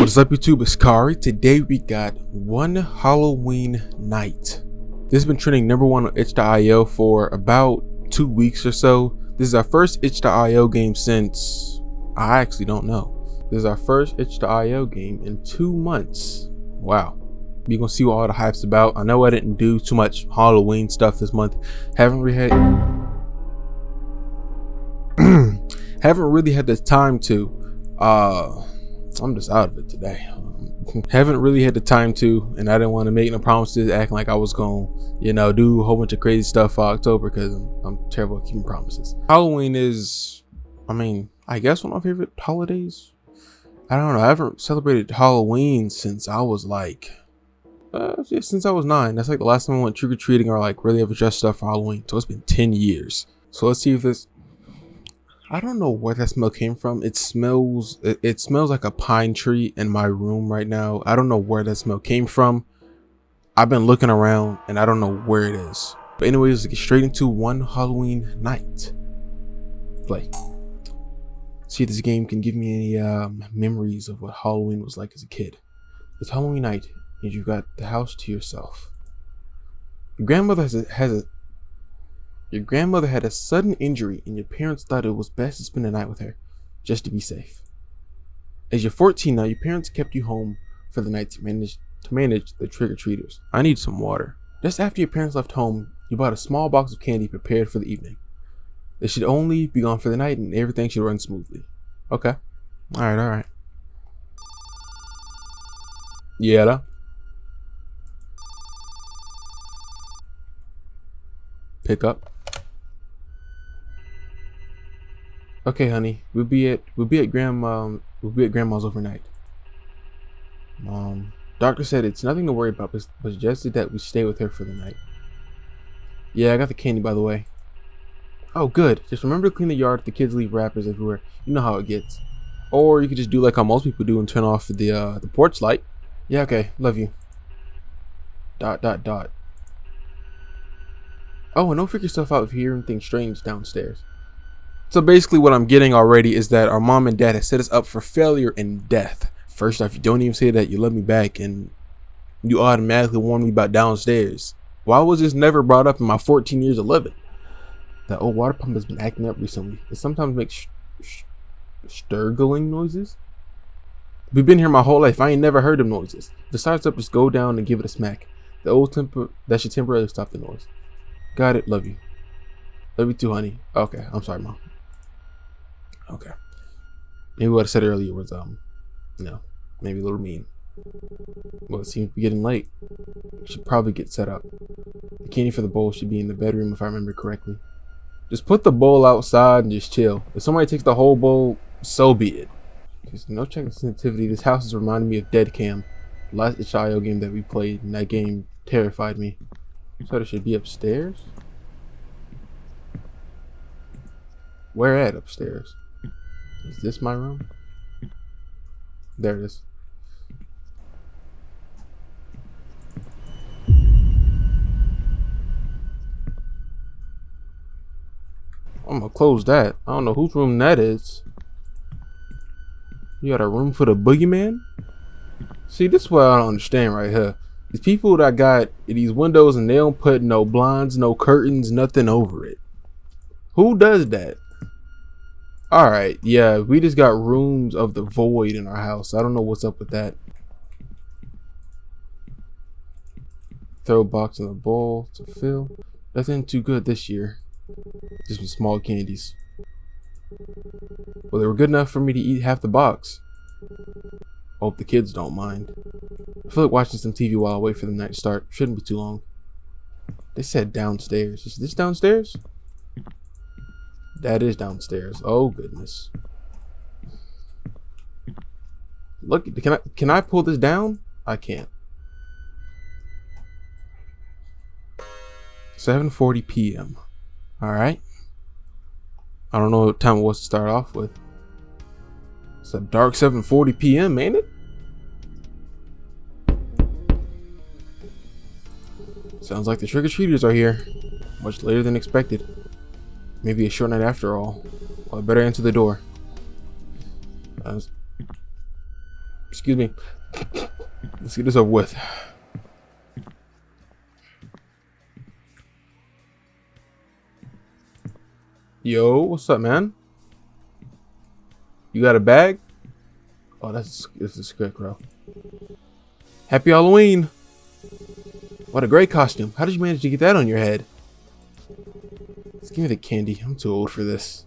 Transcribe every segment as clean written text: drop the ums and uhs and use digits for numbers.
What is up, YouTube? It's Kari. Today we got One Halloween Night. This has been trending #1 on itch.io for about 2 weeks or so. This is our first itch.io game since, I actually don't know. This is our first itch.io game in 2 months. Wow. We're gonna see what all the hype's about. I know I didn't do too much Halloween stuff this month. Haven't really had the time to. I'm just out of it today. Haven't really had the time to, and I didn't want to make no promises acting like I was gonna, do a whole bunch of crazy stuff for October because I'm terrible at keeping promises. Halloween is, I guess one of my favorite holidays. I don't know. I haven't celebrated Halloween since I was since I was 9. That's like the last time I went trick-or-treating or like really ever dressed up for Halloween. So it's been 10 years. So let's see if this. I don't know where that smell came from. It smells like a pine tree in my room right now. I don't know where that smell came from. I've been looking around and I don't know where it is. But anyways, let's get straight into One Halloween Night. Play. See if this game can give me any memories of what Halloween was like as a kid. It's Halloween night and you've got the house to yourself. Your grandmother Your grandmother had a sudden injury and your parents thought it was best to spend the night with her, just to be safe. As you're 14 now, your parents kept you home for the night to manage the trick-or-treaters. I need some water. Just after your parents left home, you bought a small box of candy prepared for the evening. They should only be gone for the night and everything should run smoothly. Okay. Alright. Yeah. Pick up. Okay, honey. We'll be at grandma's overnight. Doctor said it's nothing to worry about, but suggested that we stay with her for the night. Yeah, I got the candy, by the way. Oh, good. Just remember to clean the yard if the kids leave wrappers everywhere. You know how it gets. Or you could just do like how most people do and turn off the porch light. Yeah, okay. Love you. ... Oh, and don't freak yourself out if you hear anything strange downstairs. So basically what I'm getting already is that our mom and dad has set us up for failure and death. First off, you don't even say that you love me back and you automatically warn me about downstairs. Why was this never brought up in my 14 years of living? That old water pump has been acting up recently. It sometimes makes sturgling noises. We've been here my whole life. I ain't never heard them noises. If it starts up, just go down and give it a smack. That should temporarily stop the noise. Got it. Love you. Love you too, honey. Okay. I'm sorry, Mom. Okay. Maybe what I said earlier was, maybe a little mean. Well, it seems to be getting late. Should probably get set up. The candy for the bowl should be in the bedroom if I remember correctly. Just put the bowl outside and just chill. If somebody takes the whole bowl, so be it. There's no checking sensitivity. This house is reminding me of Dead Cam. The last itch.io game that we played, and that game terrified me. So it should be upstairs? Where at upstairs? Is this my room? There it is. I'm gonna close that. I don't know whose room that is. You got a room for the boogeyman? See, this is what I don't understand right here. These people that got these windows and they don't put no blinds, no curtains, nothing over it. Who does that? Alright, yeah, we just got rooms of the void in our house. I don't know what's up with that. Throw a box in the bowl to fill. Nothing too good this year. Just some small candies. Well, they were good enough for me to eat half the box. Hope the kids don't mind. I feel like watching some TV while I wait for the night to start. Shouldn't be too long. They said downstairs. Is this downstairs? That is downstairs. Oh goodness. Look, can I pull this down? I can't. 7:40 p.m. All right. I don't know what time it was to start off with. It's a dark 7:40 p.m., ain't it? Sounds like the trick-or-treaters are here. Much later than expected. Maybe a short night after all. Well, I better answer the door. Excuse Excuse me. Let's get this over with. Yo, what's up, man? You got a bag? Oh, this is a scarecrow. Happy Halloween! What a great costume. How did you manage to get that on your head? Just give me the candy. I'm too old for this.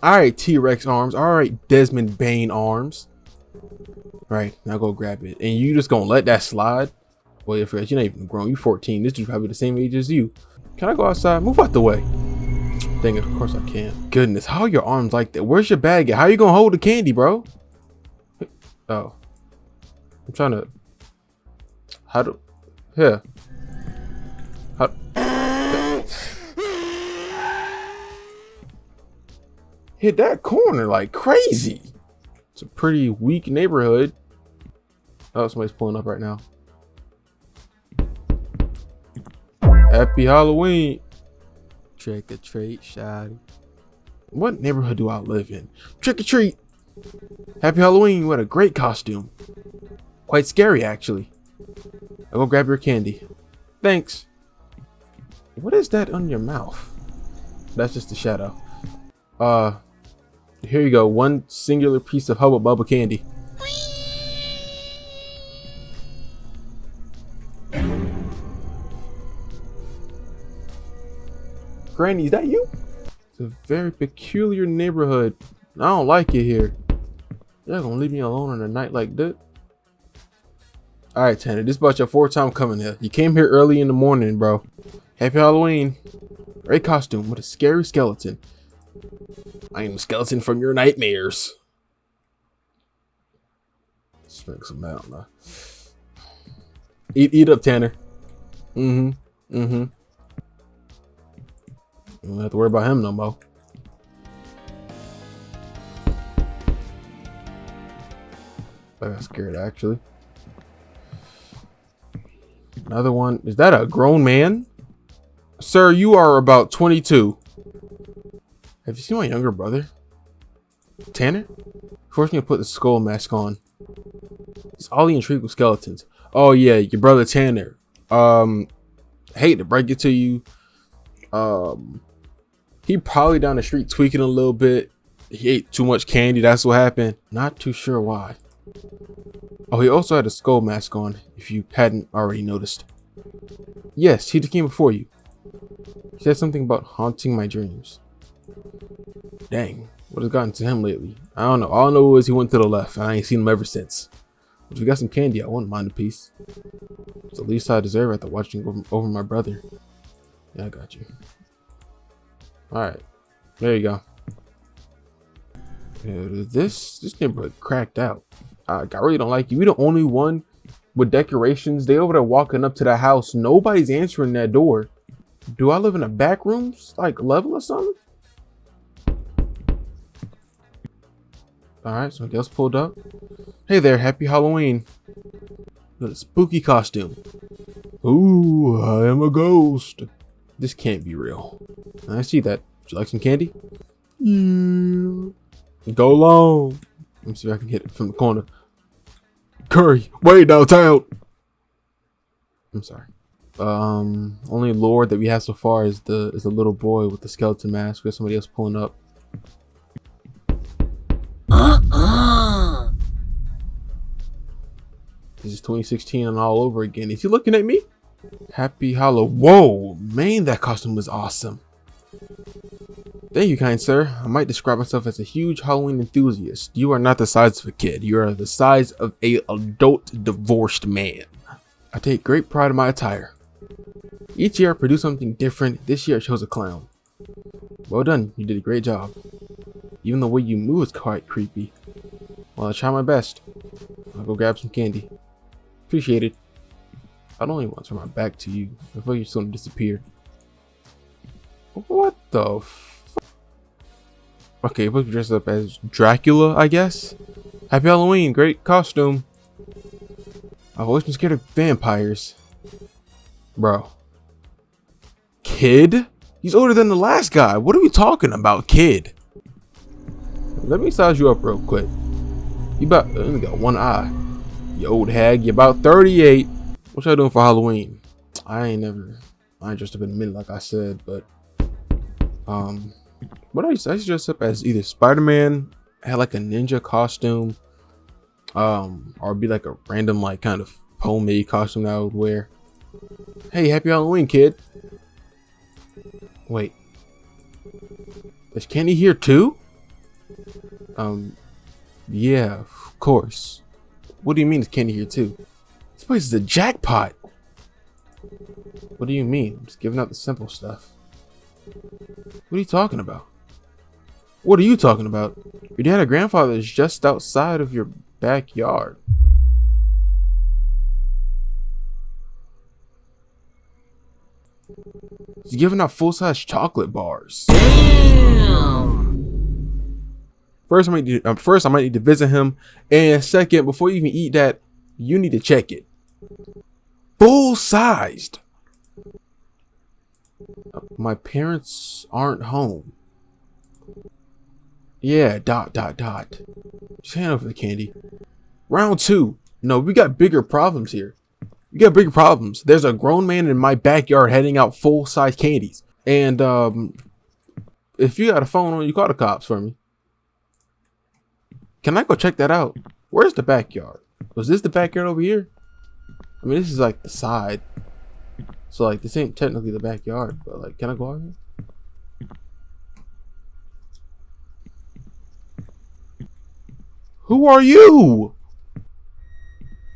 Alright, T-Rex arms. Alright, Desmond Bane arms. Alright, now go grab it. And you just gonna let that slide? Well, you're not even grown. You're 14. This dude's probably the same age as you. Can I go outside? Move out the way. Dang it, of course I can. Goodness, how are your arms like that? Where's your bag at? How are you gonna hold the candy, bro? Oh. I'm trying to... How do... Here. How... Hit that corner like crazy. It's a pretty weak neighborhood. Oh, somebody's pulling up right now. Happy Halloween. Trick or treat, shoddy. What neighborhood do I live in? Trick or treat. Happy Halloween. What a great costume. Quite scary, actually. I'll go grab your candy. Thanks. What is that on your mouth? That's just a shadow. Here you go. One singular piece of Hubba Bubba candy. Granny, is that you? It's a very peculiar neighborhood. I don't like it here. Y'all gonna leave me alone on a night like that? Alright, Tanner, this is about your 4th time coming here. You came here early in the morning, bro. Happy Halloween. Great costume with a scary skeleton. I am a skeleton from your nightmares. Spring some out now. Eat up, Tanner. You don't have to worry about him no more. I got scared, actually. Another one. Is that a grown man? Sir, you are about 22. Have you seen my younger brother? Tanner? Forced me to put the skull mask on. He's all intrigued with skeletons. Oh yeah, your brother Tanner. Hate to break it to you. He probably down the street tweaking a little bit. He ate too much candy, that's what happened. Not too sure why. Oh, he also had a skull mask on, if you hadn't already noticed. Yes, he came before you. He said something about haunting my dreams. Dang, what has gotten to him lately? I don't know. All I know is he went to the left, and I ain't seen him ever since. If you got some candy, I wouldn't mind a piece. It's the least I deserve after watching over my brother. Yeah, I got you. Alright, there you go. Yeah, this neighborhood cracked out. I really don't like you. We the only one with decorations. They over there walking up to the house. Nobody's answering that door. Do I live in a back rooms like level or something? Alright, somebody else pulled up. Hey there, happy Halloween. Got a spooky costume. Ooh, I am a ghost. This can't be real. I see that. Would you like some candy? Yeah. Go long. Let me see if I can hit it from the corner. Curry, way downtown. I'm sorry. Only lore that we have so far is the little boy with the skeleton mask. We have somebody else pulling up. This is 2016 and all over again. Is he looking at me? Happy Halloween. Whoa, man, that costume was awesome. Thank you, kind sir. I might describe myself as a huge Halloween enthusiast. You are not the size of a kid. You are the size of an adult divorced man. I take great pride in my attire. Each year I produce something different. This year I chose a clown. Well done. You did a great job. Even the way you move is quite creepy. Well, I'll try my best. I'll go grab some candy. Appreciate it. I don't even want to turn my back to you. I feel like you're just gonna disappear. What the f? Okay, supposed to be dressed up as Dracula, I guess. Happy Halloween, great costume. I've always been scared of vampires. Bro. Kid? He's older than the last guy. What are we talking about, kid? Let me size you up real quick. You about you only got one eye. You old hag. You about 38. What y'all doing for Halloween? I ain't dressed up in a minute, like I said, but what I used to dress up as either Spider-Man, had like a ninja costume, or be like a random like kind of homemade costume that I would wear. Hey, happy Halloween, kid. Wait, is Candy here too? Yeah, of course. What do you mean is Candy here too? This place is a jackpot. What do you mean? I'm just giving out the simple stuff. What are you talking about? What are you talking about? Your dad or grandfather is just outside of your backyard. He's giving out full-size chocolate bars. Damn. First, I might need to visit him, and second, before you even eat that, you need to check it. Full-sized. My parents aren't home. Yeah, ... Just hand over the candy. Round 2. No, we got bigger problems here. We got bigger problems. There's a grown man in my backyard handing out full-size candies. And, if you got a phone on you, call the cops for me. Can I go check that out? Where's the backyard? Was this the backyard over here? I mean, this is like the side. So, like, this ain't technically the backyard. But, like, can I go out here? Who are you?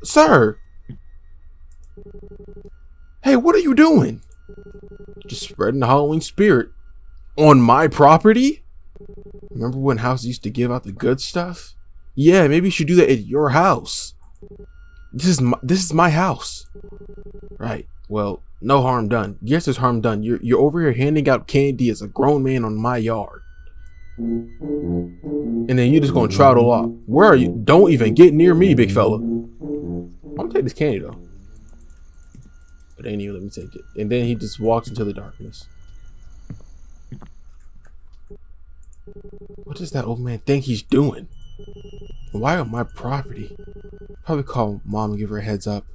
Sir? Hey, what are you doing? Just spreading the Halloween spirit. On my property? Remember when houses used to give out the good stuff? Yeah, maybe you should do that at your house. This is my house. Right. Well, no harm done. Yes, there's harm done. You're over here handing out candy as a grown man on my yard. And then you're just gonna trottle off. Where are you? Don't even get near me, big fella. I'm gonna take this candy though. But ain't even let me take it. And then he just walks into the darkness. What does that old man think he's doing? Why on my property? Probably call mom and give her a heads up.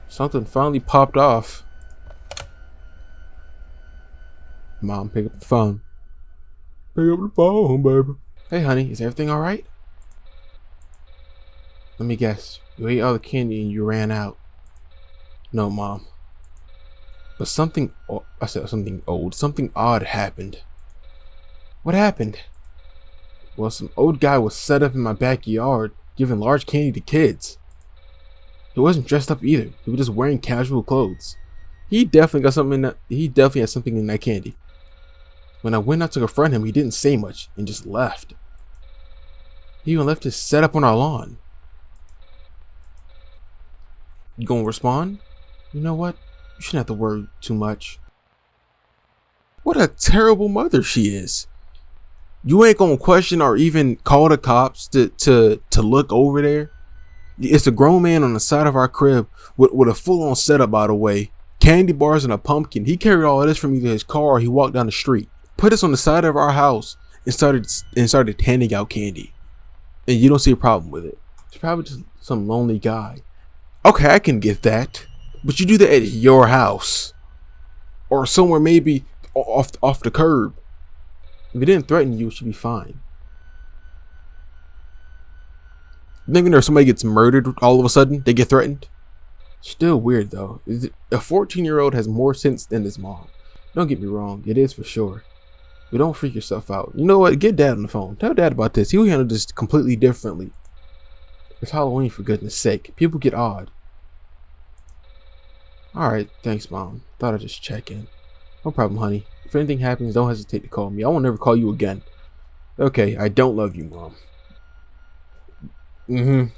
Something finally popped off. Mom, pick up the phone. Pick up the phone, baby. Hey, honey, is everything all right? Let me guess. You ate all the candy and you ran out. No, Mom. But something odd happened. What happened? Well, some old guy was set up in my backyard, giving large candy to kids. He wasn't dressed up either. He was just wearing casual clothes. He definitely had something in that candy. When I went out to confront him, he didn't say much and just left. He even left his setup on our lawn. You gonna respond? You know what? You shouldn't have to worry too much. What a terrible mother she is. You ain't gonna question or even call the cops to look over there. It's a grown man on the side of our crib with a full-on setup, by the way. Candy bars and a pumpkin. He carried all of this from either his car or he walked down the street. Put us on the side of our house and started handing out candy. And you don't see a problem with it. It's probably just some lonely guy. Okay, I can get that. But you do that at your house. Or somewhere maybe off the curb. If it didn't threaten you, it should be fine. Then when somebody gets murdered all of a sudden, they get threatened. Still weird though. A 14-year-old has more sense than his mom. Don't get me wrong, it is for sure. But don't freak yourself out. You know what? Get dad on the phone. Tell dad about this. He'll handle this completely differently. It's Halloween, for goodness sake. People get odd. Alright, thanks, Mom. Thought I'd just check in. No problem, honey. If anything happens, don't hesitate to call me. I won't never call you again. Okay, I don't love you, Mom.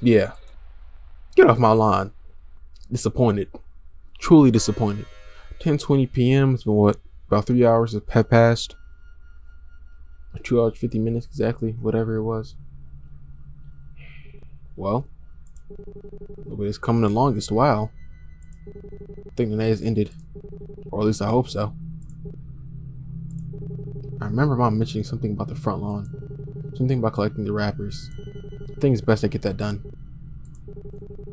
Yeah. Get off my lawn. Disappointed. Truly disappointed. 10:20 p.m. It's been what? About 3 hours have passed. 2 hours, 50 minutes exactly. Whatever it was. Well. Nobody's coming the longest while. I think the night has ended. Or at least I hope so. I remember mom mentioning something about the front lawn. Something about collecting the wrappers. I think it's best I get that done.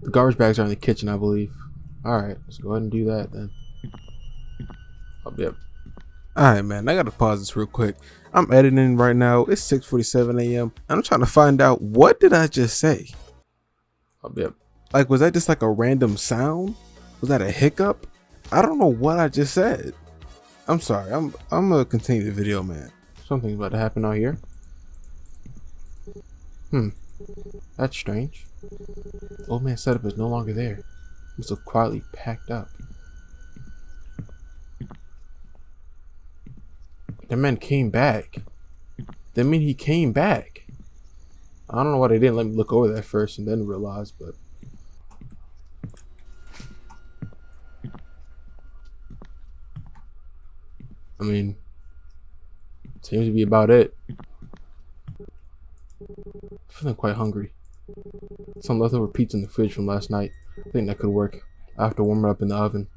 The garbage bags are in the kitchen, I believe. Alright, let's go ahead and do that then. I'll be up. Alright, man, I gotta pause this real quick. I'm editing right now. It's 6:47 a.m. and I'm trying to find out, what did I just say? I'll be up. Like, was that just like a random sound? Was that a hiccup? I don't know what I just said. I'm sorry. I'm gonna continue the video, man. Something's about to happen out here. That's strange. Old man's setup is no longer there. He's so quietly packed up. The man came back. That mean he came back. I don't know why they didn't let me look over that first and then realize, but I mean, seems to be about it. Feeling quite hungry. Some leftover pizza in the fridge from last night. I think that could work. I have to warm it up in the oven.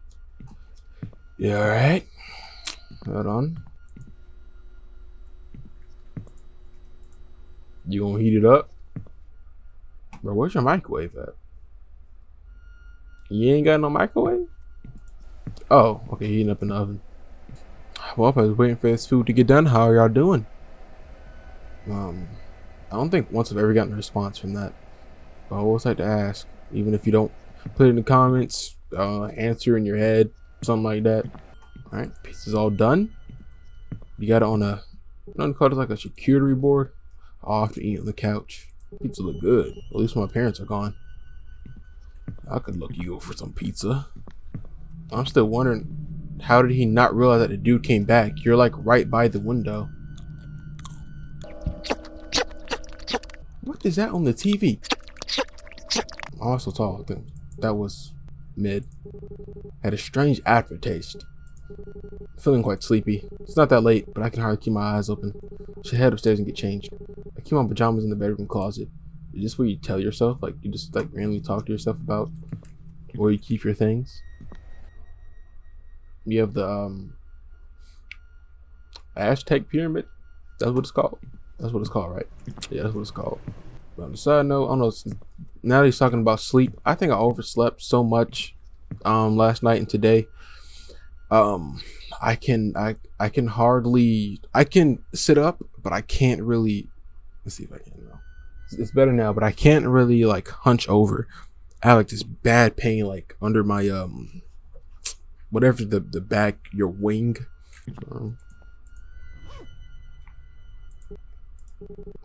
Yeah, alright. Hold on. You gonna heat it up? Bro, where's your microwave at? You ain't got no microwave? Oh, okay, heating up in the oven. Well, I was waiting for this food to get done. How are y'all doing? I don't think once I've ever gotten a response from that. But I always like to ask, even if you don't put it in the comments, answer in your head, something like that. Alright, pizza's all done. You got it on a, what call it, like a charcuterie board. I'll have to eat on the couch. Pizza look good. At least my parents are gone. I could look you for some pizza. I'm still wondering, how did he not realize that the dude came back? You're like right by the window. What is that on the TV? I'm also tall. I think that was mid. Had a strange aftertaste. Feeling quite sleepy. It's not that late, but I can hardly keep my eyes open. Should head upstairs and get changed. I keep my pajamas in the bedroom closet. Is this where you tell yourself? Like, you just like randomly talk to yourself about where you keep your things? You have the Aztec pyramid. That's what it's called. That's what it's called, right? Yeah, that's what it's called. But on the side note, I don't know. Now that he's talking about sleep, I think I overslept so much last night and today. I can hardly, I can sit up, but I can't really. Let's see if I can. It's better now, but I can't really like hunch over. I have like this bad pain like under my whatever the back, your wing.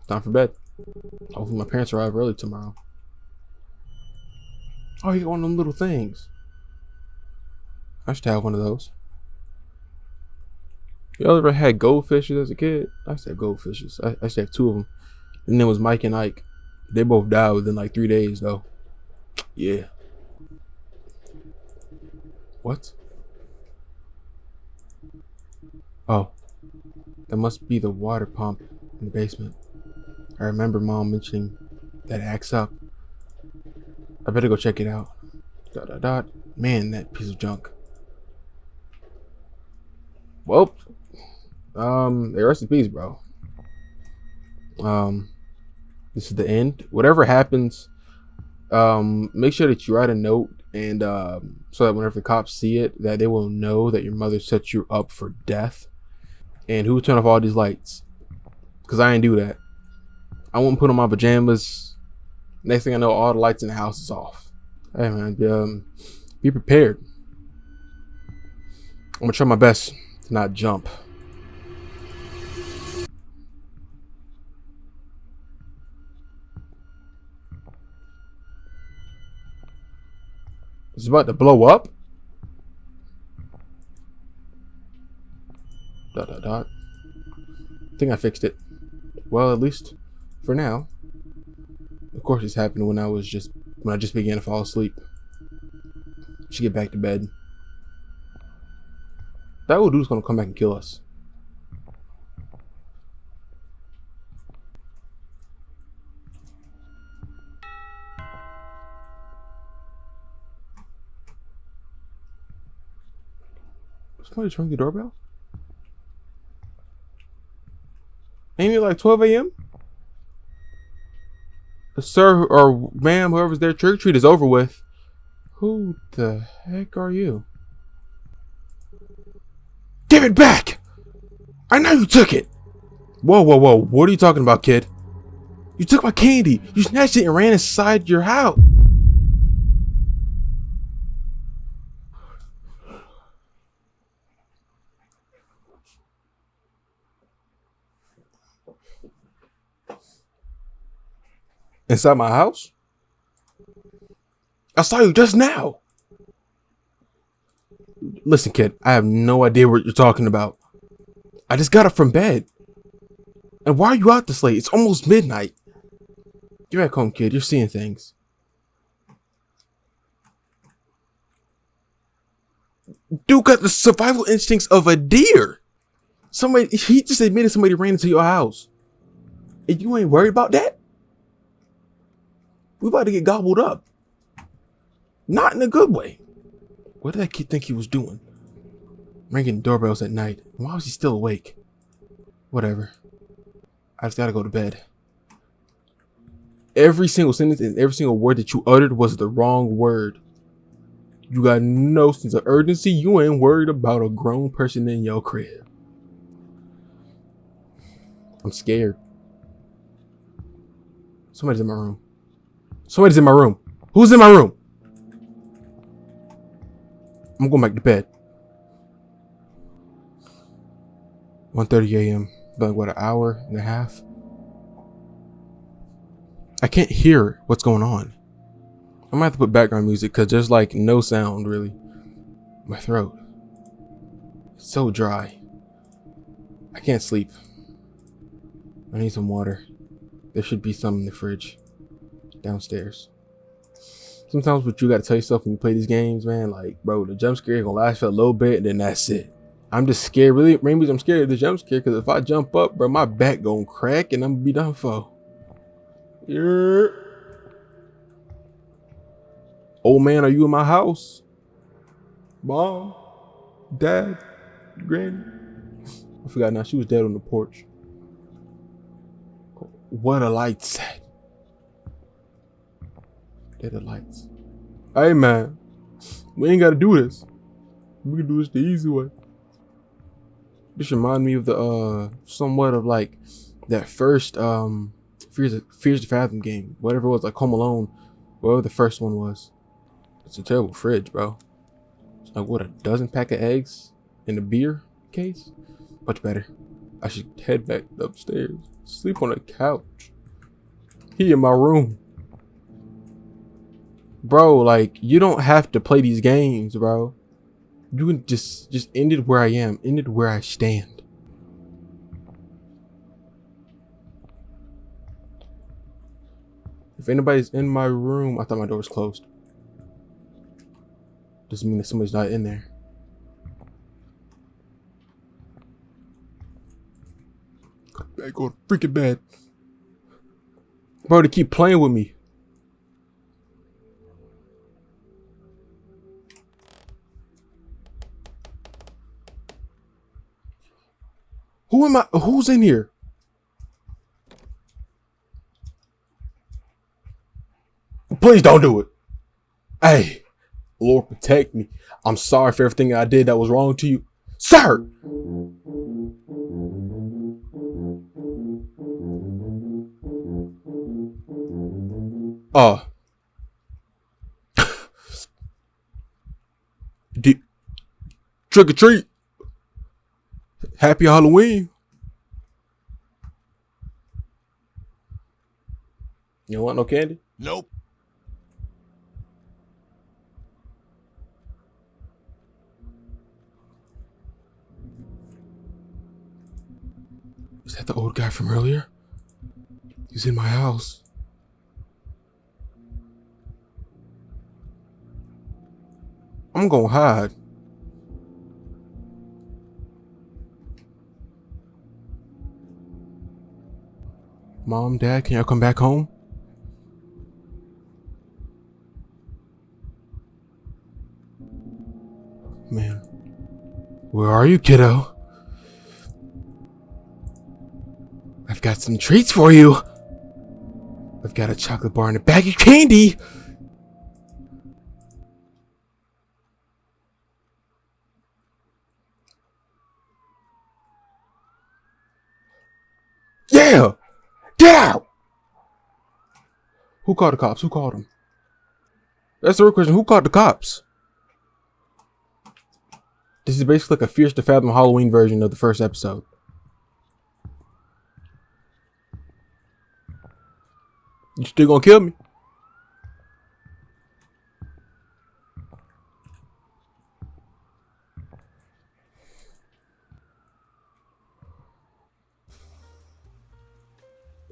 Time for bed. Hopefully my parents arrive early tomorrow. Oh, you got one of them little things. I should have one of those. You ever had goldfishes as a kid? I used to have goldfishes. I used to have two of them. And then was Mike and Ike. They both died within like 3 days though. Yeah. What? Oh. That must be the water pump in the basement. I remember mom mentioning that it acts up. I better go check it out. ... Man, that piece of junk. Well, rest in peace, bro. This is the end. Whatever happens, make sure that you write a note and so that whenever the cops see it, that they will know that your mother set you up for death. And who turned off all these lights? Because I ain't do that. I won't put on my pajamas. Next thing I know, all the lights in the house is off. Hey man, be prepared. I'm gonna try my best to not jump. It's about to blow up. ... I think I fixed it. Well, at least for now. Of course, this happened when I just began to fall asleep. Should get back to bed. That old dude's gonna come back and kill us. Somebody's ringing the doorbell? Ain't it like 12 a.m.? Sir or ma'am, whoever's there, trick or treat is over with. Who the heck are you? Give it back! I know you took it! Whoa, whoa, whoa. What are you talking about, kid? You took my candy. You snatched it and ran inside your house. Inside my house? I saw you just now. Listen, kid, I have no idea what you're talking about. I just got up from bed. And why are you out this late? It's almost midnight. Get back home, kid. You're seeing things. Dude got the survival instincts of a deer. He just admitted somebody ran into your house. And you ain't worried about that? We about to get gobbled up. Not in a good way. What did that kid think he was doing? Ringing doorbells at night. Why was he still awake? Whatever. I just gotta go to bed. Every single sentence and every single word that you uttered was the wrong word. You got no sense of urgency. You ain't worried about a grown person in your crib. I'm scared. Somebody's in my room. Somebody's in my room. Who's in my room? I'm going back to bed. 1:30 a.m. Like what, an hour and a half? I can't hear what's going on. I might have to put background music because there's like no sound really. My throat. It's so dry. I can't sleep. I need some water. There should be some in the fridge. Downstairs. Sometimes what you gotta tell yourself when you play these games, man, like, bro, the jump scare gonna last for a little bit and then that's it. I'm just scared. Really, maybe I'm scared of the jump scare because if I jump up, bro, my back gonna crack and I'm gonna be done for. Yeah. Old man, are you in my house? Mom? Dad? Granny? I forgot now. She was dead on the porch. What a lights at? They're the lights. Hey man, we ain't gotta do this. We can do this the easy way. This remind me of the somewhat of like that first Fears to Fathom game, whatever it was, like Home Alone, whatever the first one was. It's a terrible fridge, bro. It's like what, a dozen pack of eggs in a beer case? Much better. I should head back upstairs, sleep on a couch. He in my room. Bro, like, you don't have to play these games, bro. You can just end it where I am. End it where I stand. If anybody's in my room, I thought my door was closed. Doesn't mean that somebody's not in there. Go to freaking bed. Bro, they keep playing with me. Who's in here? Please don't do it. Hey, Lord protect me. I'm sorry for everything I did that was wrong to you. Sir! Trick or treat. Happy Halloween. You don't want no candy? Nope. Is that the old guy from earlier? He's in my house. I'm gonna hide. Mom, Dad, can y'all come back home? Man, where are you, kiddo? I've got some treats for you. I've got a chocolate bar and a bag of candy. Yeah! Get out! Who called the cops? Who called them? That's the real question. Who called the cops? This is basically like a Fierce to Fathom Halloween version of the first episode. You still gonna kill me?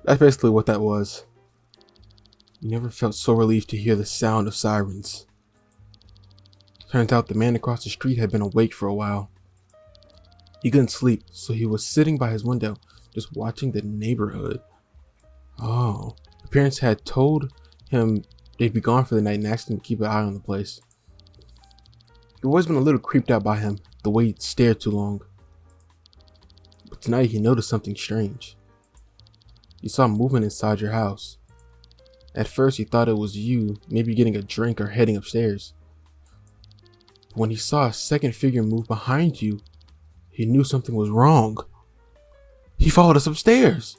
That's basically what that was. You never felt so relieved to hear the sound of sirens. Turns out the man across the street had been awake for a while. He couldn't sleep, so he was sitting by his window, just watching the neighborhood. Oh, the parents had told him they'd be gone for the night and asked him to keep an eye on the place. He'd always been a little creeped out by him, the way he'd stared too long. But tonight he noticed something strange. He saw movement inside your house. At first he thought it was you, maybe getting a drink or heading upstairs. But when he saw a second figure move behind you, he knew something was wrong. He followed us upstairs.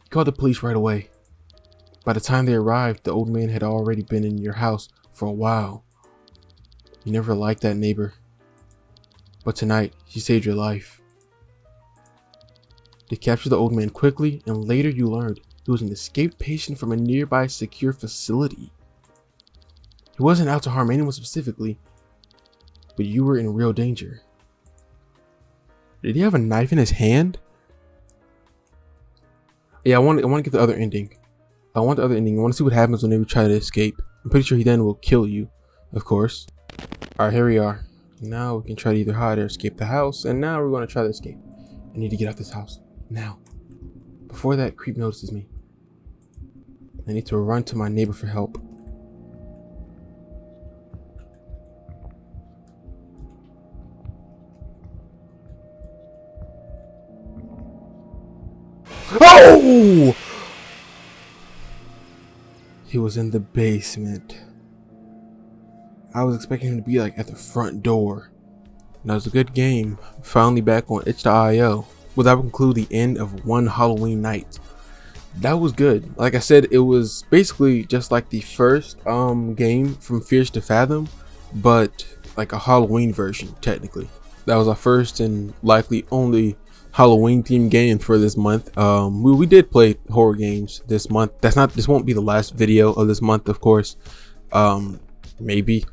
He called the police right away. By the time they arrived, the old man had already been in your house for a while. You never liked that neighbor. But tonight, he saved your life. They captured the old man quickly, and later you learned he was an escaped patient from a nearby secure facility. He wasn't out to harm anyone specifically, but you were in real danger. Did he have a knife in his hand? Yeah, I want to get the other ending. I want the other ending. I want to see what happens when they try to escape. I'm pretty sure he then will kill you, of course. Alright, here we are. Now we can try to either hide or escape the house, and now we're going to try to escape. I need to get out this house. Now. Before that creep notices me. I need to run to my neighbor for help. Oh! He was in the basement. I was expecting him to be like at the front door. That was a good game. Finally back on itch.io. Well, that would conclude the end of one Halloween night. That was good. Like I said, it was basically just like the first game from Fierce to Fathom, but like a Halloween version technically. That was our first and likely only Halloween themed game for this month. We did play horror games this month. This won't be the last video of this month, of course. Maybe.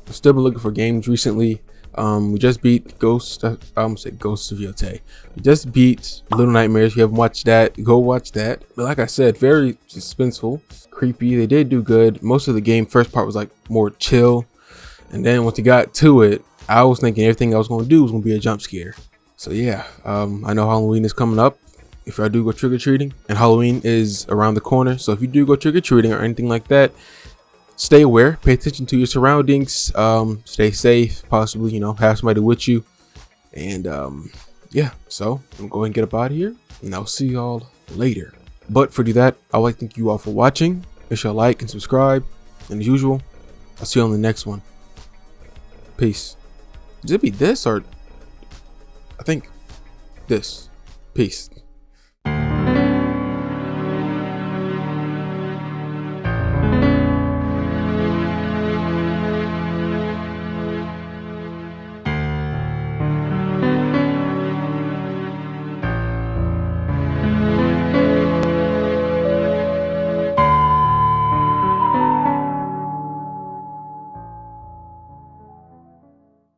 I've still been looking for games recently. We just beat Ghosts of Yotei. We just beat Little Nightmares. If you haven't watched that, go watch that. But like I said, very suspenseful, creepy. They did do good. Most of the game, first part was like more chill, and then once you got to it, I was thinking everything I was going to do was going to be a jump scare. So yeah, I know Halloween is coming up. If I do go trick-or-treating, and Halloween is around the corner, so if you do go trick-or-treating or anything like that, stay aware, pay attention to your surroundings, stay safe, possibly, have somebody with you. And yeah, so I'm going to get up out of here, and I'll see y'all later. But for that, I'd like to thank you all for watching. Make sure to like and subscribe, and as usual, I'll see you on the next one. Peace. Did it be this, or I think this? Peace.